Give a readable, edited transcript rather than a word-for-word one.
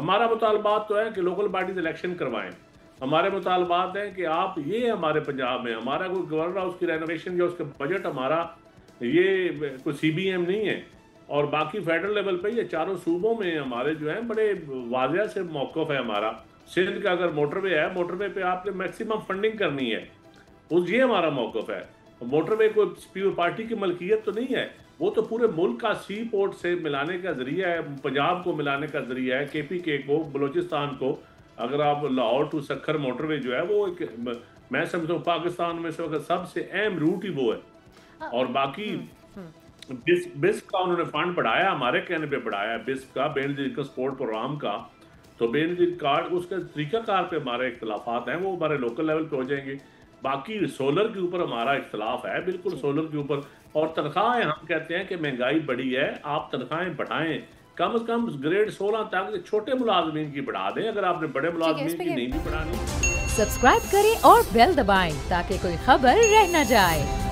हमारा मुतालबात तो है कि लोकल बॉडीज इलेक्शन करवाएं। हमारे मुतालबात हैं कि आप ये हमारे पंजाब में हमारा कोई गवर्नर हाउस की रेनोवेशन या उसके बजट हमारा ये कोई सीबीएम नहीं है। और बाकी फेडरल लेवल पे ये चारों सूबों में हमारे जो है बड़े वाजिया से मौक़िफ़ है हमारा। सिंध का अगर मोटरवे है, मोटरवे पे आपने मैक्सिमम फंडिंग करनी है, उस ये हमारा मौक़िफ़ है। मोटरवे कोई पार्टी की मलकियत तो नहीं है, वो तो पूरे मुल्क का सी पोर्ट से मिलाने का जरिया है, पंजाब को मिलाने का जरिया है, केपीके को, बलोचिस्तान को। अगर आप लाहौर टू सक्खर मोटरवे जो है वो एक, मैं समझता हूँ पाकिस्तान में से सबसे अहम रूट ही वो है। और बाकी बिस्क का उन्होंने फंड बढ़ाया, हमारे कहने पे बढ़ाया बिस्क का, बेनजीर का स्पोर्ट प्रोग्राम का। तो बेनजीर कार्ड उसके तरीकाकार पे हमारे इख्तलाफात हैं, वो हमारे लोकल लेवल पे हो जाएंगे। बाकी सोलर के ऊपर हमारा इख्तलाफ है, बिल्कुल सोलर के ऊपर। और तनख्वाहें हम कहते हैं कि महंगाई बढ़ी है, आप तनख्वाहें बढ़ाएं, कम से कम ग्रेड 16 तक छोटे मुलाजमीन की बढ़ा दें, अगर आपने बड़े मुलाजमीन की नहीं भी बढ़ानी। सब्सक्राइब करें और बेल दबाएं ताकि कोई खबर रह न जाए।